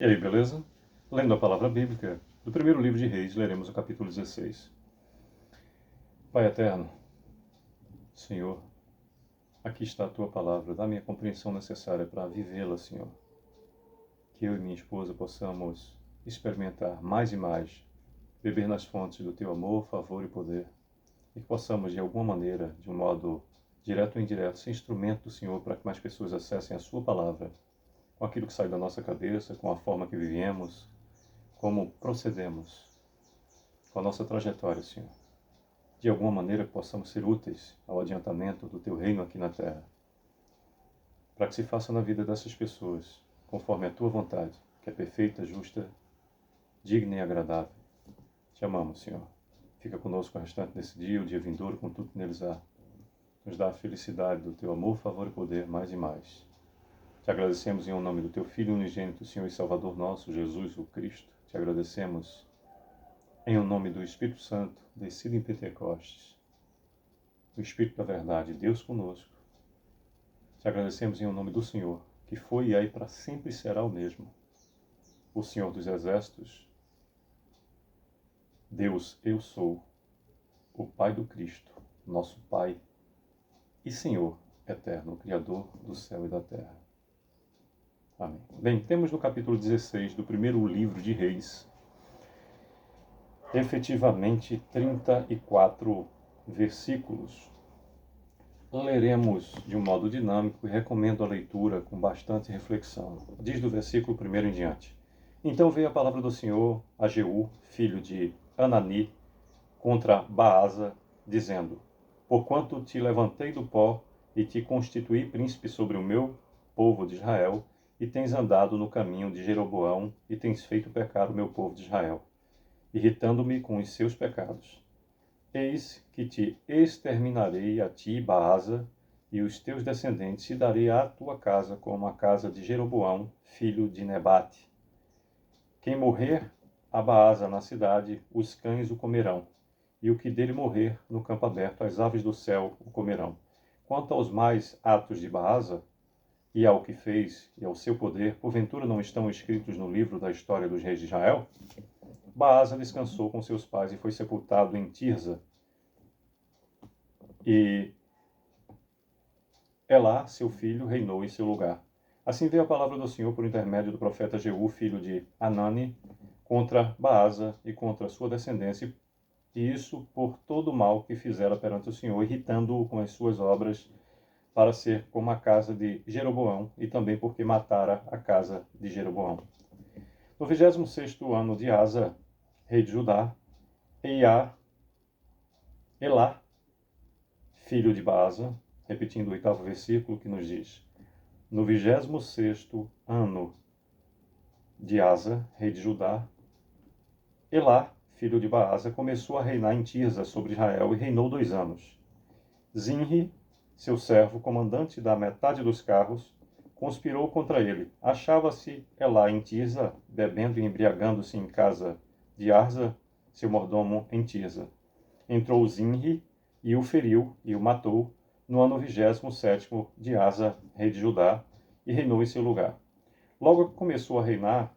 E aí, beleza? Lendo a palavra bíblica, do primeiro livro de Reis, leremos o capítulo 16. Pai eterno, Senhor, aqui está a tua palavra, dá-me a compreensão necessária para vivê-la, Senhor. Que eu e minha esposa possamos experimentar mais e mais, beber nas fontes do teu amor, favor e poder, e que possamos, de alguma maneira, de um modo direto ou indireto, ser instrumento do Senhor para que mais pessoas acessem a sua palavra, com aquilo que sai da nossa cabeça, com a forma que vivemos, como procedemos, com a nossa trajetória, Senhor. De alguma maneira que possamos ser úteis ao adiantamento do teu reino aqui na terra, para que se faça na vida dessas pessoas, conforme a tua vontade, que é perfeita, justa, digna e agradável. Te amamos, Senhor. Fica conosco o restante desse dia, o dia vindouro, com tudo que neles há. Nos dá a felicidade do teu amor, favor e poder mais e mais. Te agradecemos em nome do teu Filho unigênito, Senhor e Salvador nosso, Jesus o Cristo. Te agradecemos em nome do Espírito Santo, descido em Pentecostes, o Espírito da verdade, Deus conosco. Te agradecemos em nome do Senhor, que foi e é e para sempre será o mesmo. O Senhor dos Exércitos, Deus, eu sou, o Pai do Cristo, nosso Pai e Senhor eterno, Criador do céu e da terra. Amém. Bem, temos no capítulo 16 do primeiro livro de Reis, efetivamente 34 versículos. Leremos de um modo dinâmico e recomendo a leitura com bastante reflexão. Diz do versículo 1 em diante. Então veio a palavra do Senhor a Jeú, filho de Anani, contra Baasa, dizendo: Porquanto te levantei do pó e te constituí príncipe sobre o meu povo de Israel, e tens andado no caminho de Jeroboão, e tens feito pecar o meu povo de Israel, irritando-me com os seus pecados. Eis que te exterminarei a ti, Baasa, e os teus descendentes, e darei à tua casa como a casa de Jeroboão, filho de Nebate. Quem morrer a Baasa na cidade, os cães o comerão, e o que dele morrer no campo aberto, as aves do céu o comerão. Quanto aos mais atos de Baasa, e ao que fez, e ao seu poder, porventura não estão escritos no livro da história dos reis de Israel? Baasa descansou com seus pais e foi sepultado em Tirza. E Elá, seu filho, reinou em seu lugar. Assim veio a palavra do Senhor por intermédio do profeta Jeú, filho de Anani, contra Baasa e contra sua descendência, e isso por todo o mal que fizera perante o Senhor, irritando-o com as suas obras, para ser como a casa de Jeroboão, e também porque matara a casa de Jeroboão. No 26º ano de Asa, rei de Judá, Elá, filho de Baasa, repetindo o 8º versículo que nos diz: No 26º ano de Asa, rei de Judá, Elá, filho de Baasa, começou a reinar em Tirza sobre Israel e reinou 2 anos. Zinri, seu servo, comandante da metade dos carros, conspirou contra ele. Achava-se Elá em Tirza, bebendo e embriagando-se em casa de Arza, seu mordomo em Tirza. Entrou Zinri e o feriu e o matou no ano 27º de Asa, rei de Judá, e reinou em seu lugar. Logo que começou a reinar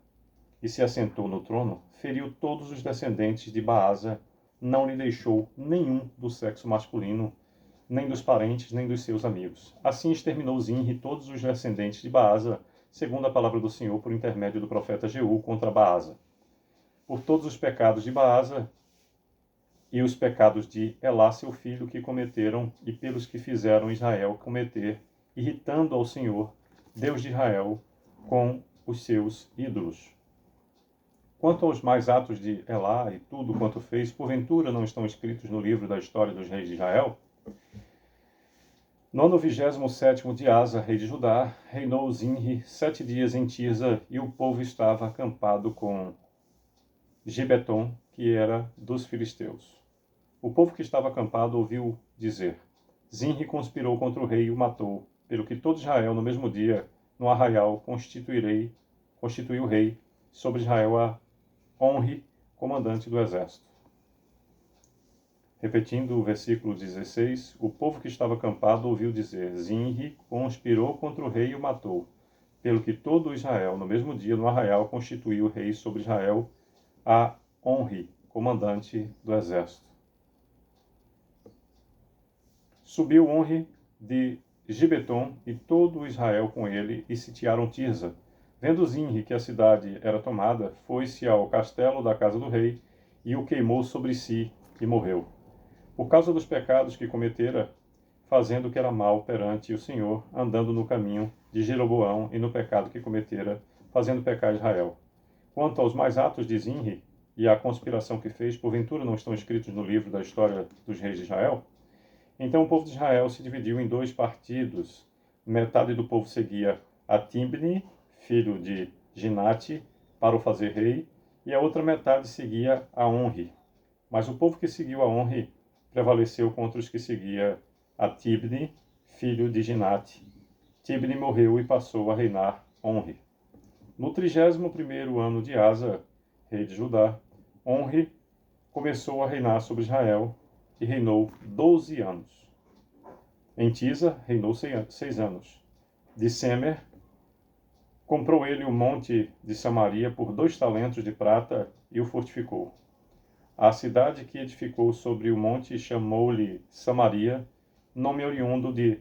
e se assentou no trono, feriu todos os descendentes de Baasa, não lhe deixou nenhum do sexo masculino, nem dos parentes, nem dos seus amigos. Assim exterminou Zinri todos os descendentes de Baasa, segundo a palavra do Senhor por intermédio do profeta Jeú contra Baasa. Por todos os pecados de Baasa e os pecados de Elá, seu filho, que cometeram, e pelos que fizeram Israel cometer, irritando ao Senhor, Deus de Israel, com os seus ídolos. Quanto aos mais atos de Elá e tudo quanto fez, porventura não estão escritos no livro da história dos reis de Israel? No ano 27º de Asa, rei de Judá, reinou Zinri 7 dias em Tirza, e o povo estava acampado com Gibeton, que era dos filisteus. O povo que estava acampado ouviu dizer: Zinri conspirou contra o rei e o matou, pelo que todo Israel, no mesmo dia, no arraial, constituiu o rei sobre Israel a Onri, comandante do exército. Repetindo o versículo 16, o povo que estava acampado ouviu dizer: Zinri conspirou contra o rei e o matou, pelo que todo Israel, no mesmo dia, no arraial, constituiu rei sobre Israel a Onri, comandante do exército. Subiu Onri de Gibeton e todo Israel com ele e sitiaram Tirza. Vendo Zinri que a cidade era tomada, foi-se ao castelo da casa do rei e o queimou sobre si e morreu. Por causa dos pecados que cometera, fazendo o que era mal perante o Senhor, andando no caminho de Jeroboão e no pecado que cometera, fazendo pecar Israel. Quanto aos mais atos de Zinri e à conspiração que fez, porventura não estão escritos no livro da história dos reis de Israel? Então o povo de Israel se dividiu em dois partidos. Metade do povo seguia a Tibni, filho de Ginate, para o fazer rei, e a outra metade seguia a Onri. Mas o povo que seguiu a Onri prevaleceu contra os que seguia a Tibni, filho de Ginate. Tibni morreu e passou a reinar Onri. No 31º ano de Asa, rei de Judá, Onri começou a reinar sobre Israel e reinou 12 anos. Em Tisa, reinou 6 anos. De Semer, comprou ele o monte de Samaria por 2 talentos de prata e o fortificou. A cidade que edificou sobre o monte chamou-lhe Samaria, nome oriundo de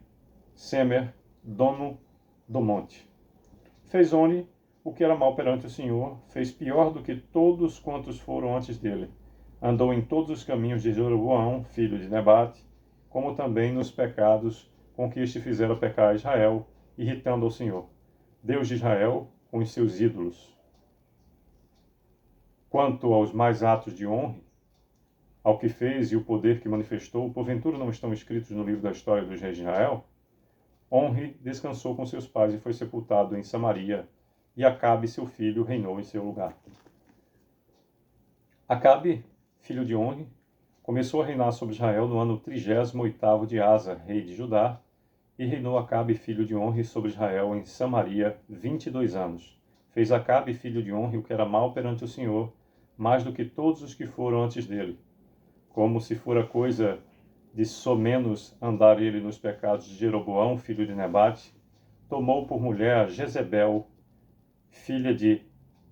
Semer, dono do monte. Fez Oni o que era mal perante o Senhor, fez pior do que todos quantos foram antes dele. Andou em todos os caminhos de Jeroboão, filho de Nebate, como também nos pecados com que este fizera pecar Israel, irritando ao Senhor, Deus de Israel, com os seus ídolos. Quanto aos mais atos de honra, ao que fez e o poder que manifestou, porventura não estão escritos no livro da história dos reis de Israel? Onri descansou com seus pais e foi sepultado em Samaria, e Acabe, seu filho, reinou em seu lugar. Acabe, filho de Onri, começou a reinar sobre Israel no ano 38º de Asa, rei de Judá, e reinou Acabe, filho de Onri, sobre Israel em Samaria 22 anos. Fez Acabe, filho de Onri, o que era mal perante o Senhor, mais do que todos os que foram antes dele. Como se fora coisa de somenos andar ele nos pecados de Jeroboão, filho de Nebate, tomou por mulher Jezebel, filha de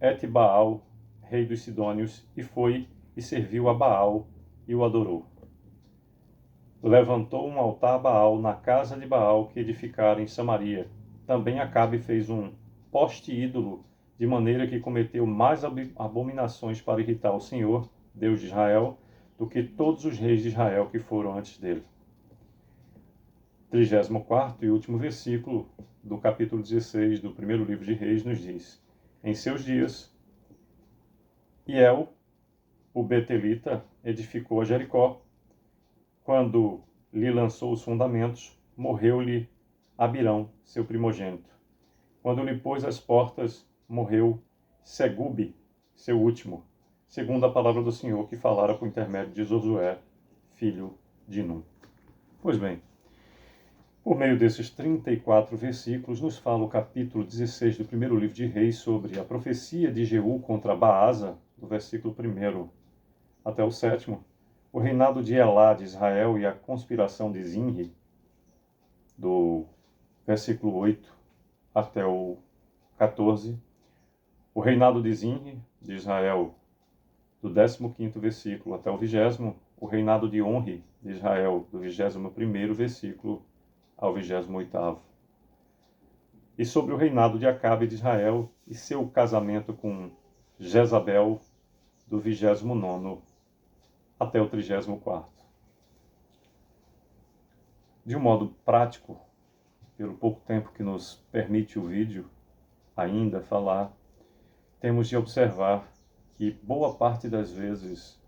Etbaal, rei dos Sidônios, e foi e serviu a Baal e o adorou. Levantou um altar a Baal na casa de Baal que edificara em Samaria. Também Acabe fez um poste ídolo, de maneira que cometeu mais abominações para irritar o Senhor, Deus de Israel, do que todos os reis de Israel que foram antes dele. 34º e último versículo do capítulo 16 do primeiro livro de Reis nos diz: Em seus dias, Hiel, o Betelita, edificou a Jericó. Quando lhe lançou os fundamentos, morreu-lhe Abirão, seu primogênito. Quando lhe pôs as portas, morreu Segube, seu último, segundo a palavra do Senhor que falara por intermédio de Josué, filho de Nun. Pois bem, por meio desses 34 versículos, nos fala o capítulo 16 do primeiro livro de Reis sobre a profecia de Jeú contra Baasa, do versículo 1 até o 7º, o reinado de Elá de Israel e a conspiração de Zinri, do versículo 8 até o 14, o reinado de Zinri, de Israel, do 15º versículo até o 20º, o reinado de Onri, de Israel, do 21º versículo ao 28º. E sobre o reinado de Acabe de Israel e seu casamento com Jezabel, do 29º até o 34º. De um modo prático, pelo pouco tempo que nos permite o vídeo ainda falar, temos de observar que boa parte das vezes,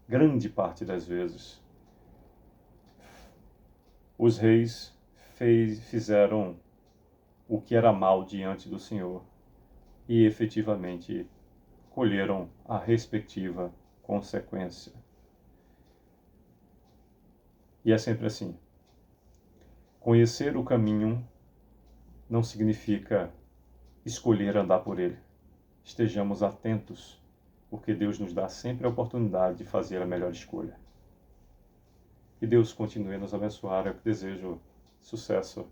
grande parte das vezes, os reis fizeram o que era mal diante do Senhor e efetivamente colheram a respectiva consequência. E é sempre assim. Conhecer o caminho não significa escolher andar por ele. Estejamos atentos, porque Deus nos dá sempre a oportunidade de fazer a melhor escolha. Que Deus continue a nos abençoar. Eu desejo sucesso